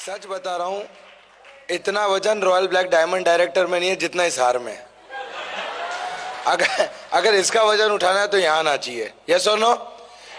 सच बता रहा हूं, इतना वजन रॉयल ब्लैक डायमंड डायरेक्टर में नहीं है जितना इस हार में है। अगर इसका वजन उठाना है तो यहां आना चाहिए। यस और नो?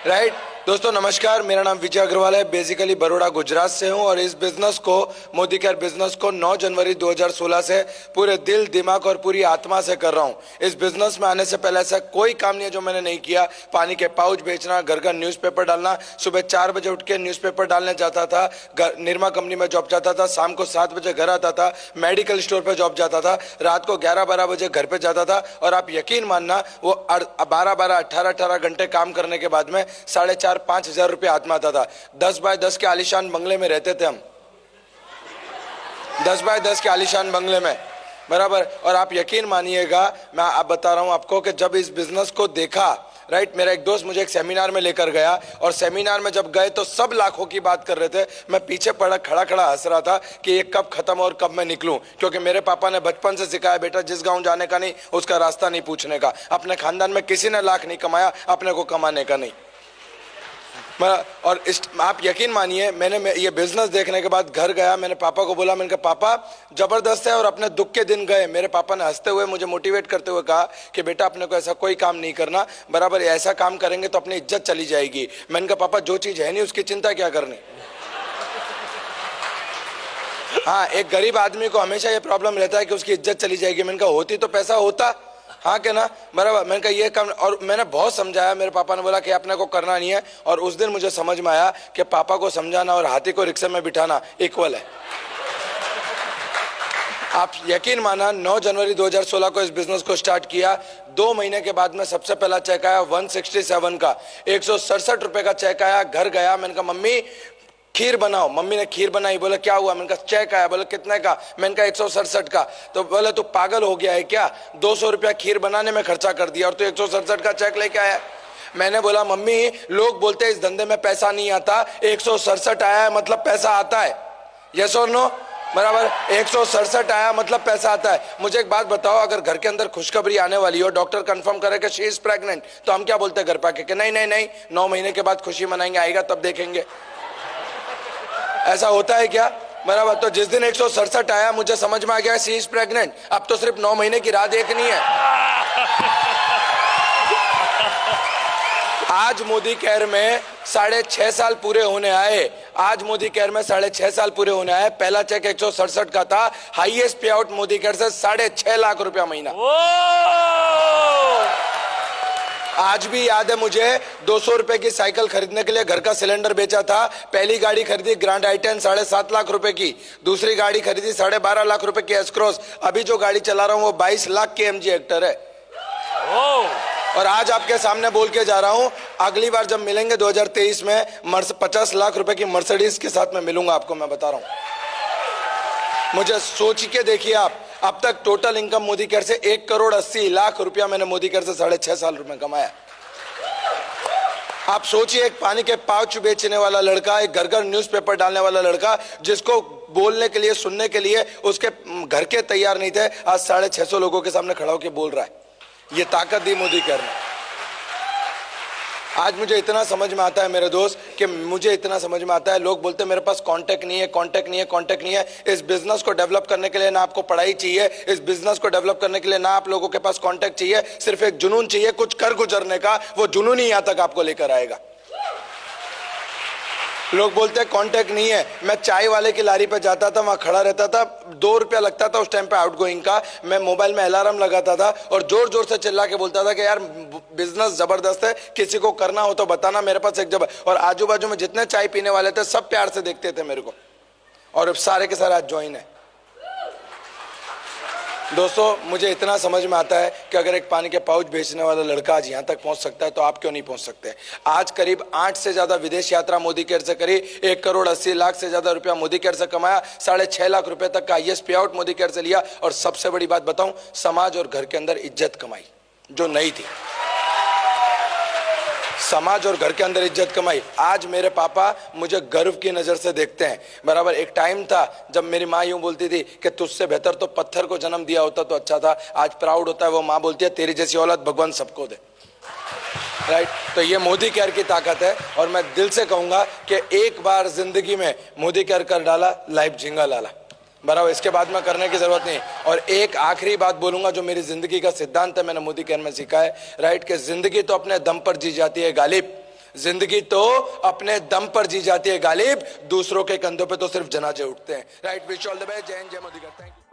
राइट। दोस्तों नमस्कार, मेरा नाम विजय अग्रवाल है। बेसिकली बड़ौदा गुजरात से हूं और इस बिजनेस को, मोदी केयर बिजनेस को 9 जनवरी 2016 से पूरे दिल दिमाग और पूरी आत्मा से कर रहा हूं। इस बिजनेस में आने से पहले ऐसा कोई काम नहीं है जो मैंने नहीं किया। पानी के पाउच बेचना, घर का न्यूज़पेपर डालना, सुबह 4 बजे उठ के न्यूज़पेपर डालने जाता था, निरमा कंपनी में जॉब जाता था, शाम को 7 बजे घर आता था, मेडिकल स्टोर पर जॉब जाता था, रात को 11-12 बजे घर पे जाता था। और आप यकीन मानना, वो 12-12, 18-18 घंटे काम करने के बाद में 4,500-5 हजार रुपये हाथ में आता था। 10 बाय 10 के आलीशान बंगले में रहते थे हम, 10 बाय 10 के आलीशान बंगले में, बराबर। और आप यकीन मानिएगा, मैं आप बता रहा हूं आपको कि जब इस बिजनेस को देखा, राइट, मेरा एक दोस्त मुझे एक सेमिनार में लेकर गया और सेमिनार में जब गए तो सब लाखों की बात कर रहे थे। मैं पीछे पड़ा खड़ा खड़ा हंस रहा था कि ये कब खत्म और कब मैं निकलूं, क्योंकि मेरे पापा ने बचपन से सिखाया, बेटा जिस गांव जाने का नहीं उसका रास्ता नहीं पूछने का। अपने खानदान में किसी ने लाख नहीं कमाया, अपने को कमाने का नहीं। और आप यकीन मानिए, मैंने ये बिजनेस देखने के बाद घर गया, मैंने पापा को बोला, मैंने कहा पापा जबरदस्त है। और अपने दुख के दिन गए, मेरे पापा ने हंसते हुए मुझे मोटिवेट करते हुए कहा कि बेटा अपने को ऐसा कोई काम नहीं करना, बराबर, ऐसा काम करेंगे तो अपनी इज्जत चली जाएगी। मैंने कहा पापा जो चीज है नहीं उसकी चिंता क्या करनी। हाँ, एक गरीब आदमी को हमेशा ये प्रॉब्लम रहता है कि उसकी इज्जत चली जाएगी। मैंने कहा होती तो पैसा होता, हाँ क्या ना, बराबर। मैंने कहा ये काम, और मैंने बहुत समझाया, मेरे पापा ने बोला कि अपने को करना नहीं है। और उस दिन मुझे समझ में आया कि पापा को समझाना और हाथी को रिक्शे में बिठाना इक्वल है। आप यकीन माना, 9 जनवरी 2016 को इस बिजनेस को स्टार्ट किया। 2 महीने के बाद में सबसे पहला चेक आया 167 का, 167 रुपए का चेक आया। घर गया, मैंने कहा मम्मी खीर बनाओ। मम्मी ने खीर बनाई। बोले क्या हुआ? मैंने कहा चेक आया। बोले कितने का? मैंने कहा 167 का। तो बोले तू पागल हो गया है क्या? 200 रुपया खीर बनाने में खर्चा कर दिया और तू 167 का चेक लेके आया। मैंने बोला मम्मी लोग बोलते हैं इस धंधे में पैसा नहीं आता, 167 आया है मतलब पैसा आता है। यस और नो? बराबर, 167 आया मतलब पैसा आता है। मुझे एक बात बताओ, अगर घर के अंदर खुशखबरी आने वाली हो, डॉक्टर कंफर्म करे कि शी इज प्रेग्नेंट, तो हम क्या बोलते हैं घर पाके कि नहीं नहीं नहीं, 9 महीने के बाद खुशी मनाएंगे, आएगा तब देखेंगे। ऐसा होता है क्या? बराबर। तो जिस दिन 167 आया मुझे समझ में आ गया शी इज प्रेग्नेंट। अब तो सिर्फ 9 महीने की राह देखनी है। आज मोदी केयर में 6.5 साल पूरे होने आए। आज मोदी केयर में 6.5 साल पूरे होने आए। पहला चेक 167 का था। हाईएस्ट पे आउट मोदी केयर से 6.5 लाख रुपया महीना। आज भी याद है मुझे, 200 रुपए की साइकिल खरीदने के लिए घर का सिलेंडर बेचा था। पहली गाड़ी खरीदी ग्रैंड i10 7.5 लाख रुपए की। दूसरी गाड़ी खरीदी 12.5 लाख रुपए की एस क्रॉस। अभी जो गाड़ी चला रहा हूं वो 22 लाख की MG हेक्टर है। और आज आपके सामने बोल के जा रहा हूं, अगली बार जब मिलेंगे 2023 में 50 लाख रुपए की मर्सिडीज के साथ में मिलूंगा आपको, मैं बता रहा हूं। मुझे सोच के देखिए आप, अब तक टोटल इनकम मोदी केयर से 1,80,00,000 रुपया मैंने मोदी केयर से 6.5 साल में कमाया। आप सोचिए, एक पानी के पाउच बेचने वाला लड़का, एक घर घर न्यूज़पेपर डालने वाला लड़का, जिसको बोलने के लिए, सुनने के लिए उसके घर के तैयार नहीं थे, आज 650 लोगों के सामने खड़ा होकर बोल रहा है। ये ताकत दी मोदी केयर ने। आज मुझे इतना समझ में आता है मेरे दोस्त, कि मुझे इतना समझ में आता है, लोग बोलते हैं मेरे पास कांटेक्ट नहीं है, कांटेक्ट नहीं है, कांटेक्ट नहीं है। इस बिजनेस को डेवलप करने के लिए ना आपको पढ़ाई चाहिए, इस बिजनेस को डेवलप करने के लिए ना आप लोगों के पास कांटेक्ट चाहिए, सिर्फ एक जुनून चाहिए कुछ कर गुजरने का। वो जुनून ही यहां तक आपको लेकर आएगा। लोग बोलते हैं कांटेक्ट नहीं है। मैं चाय वाले की लारी पे जाता था, वहां खड़ा रहता था, 2 रुपया लगता था उस टाइम पे आउटगोइंग का। मैं मोबाइल में अलार्म लगाता था और जोर जोर से चिल्ला के बोलता था कि यार बिजनेस जबरदस्त है, किसी को करना हो तो बताना, मेरे पास एक जब। और आजू बाजू में जितने चाय पीने वाले थे सब प्यार से देखते थे मेरे को, और सारे के सारे आज ज्वाइन है। दोस्तों मुझे इतना समझ में आता है कि अगर एक पानी के पाउच बेचने वाला लड़का आज यहाँ तक पहुँच सकता है तो आप क्यों नहीं पहुँच सकते। आज करीब 8 से ज्यादा विदेश यात्रा मोदी केयर से करी, 1,80,00,000 से ज्यादा रुपया मोदी केयर से कमाया, 6.5 लाख रुपए तक का हाईएस्ट पे आउट मोदी केयर से लिया। और सबसे बड़ी बात बताऊं, समाज और घर के अंदर इज्जत कमाई जो नहीं थी। समाज और घर के अंदर इज्जत कमाई। आज मेरे पापा मुझे गर्व की नजर से देखते हैं, बराबर। एक टाइम था जब मेरी माँ यूं बोलती थी कि तुझसे बेहतर तो पत्थर को जन्म दिया होता तो अच्छा था। आज प्राउड होता है, वो माँ बोलती है तेरी जैसी औलाद भगवान सबको दे। राइट। तो ये मोदी केयर की ताकत है और मैं दिल से कहूंगा कि एक बार जिंदगी में मोदी केयर कर डाला, लाइफ झिंगा लाला, बराबर। इसके बाद में करने की जरूरत नहीं। और एक आखिरी बात बोलूंगा जो मेरी जिंदगी का सिद्धांत है, मैंने मोदी केयर में सीखा है, राइट, कि जिंदगी तो अपने दम पर जी जाती है गालिब, जिंदगी तो अपने दम पर जी जाती है गालिब, दूसरों के कंधों पे तो सिर्फ जनाजे उठते हैं, right. Wish all the best. जय हिंद, जय मोदी। Thank you.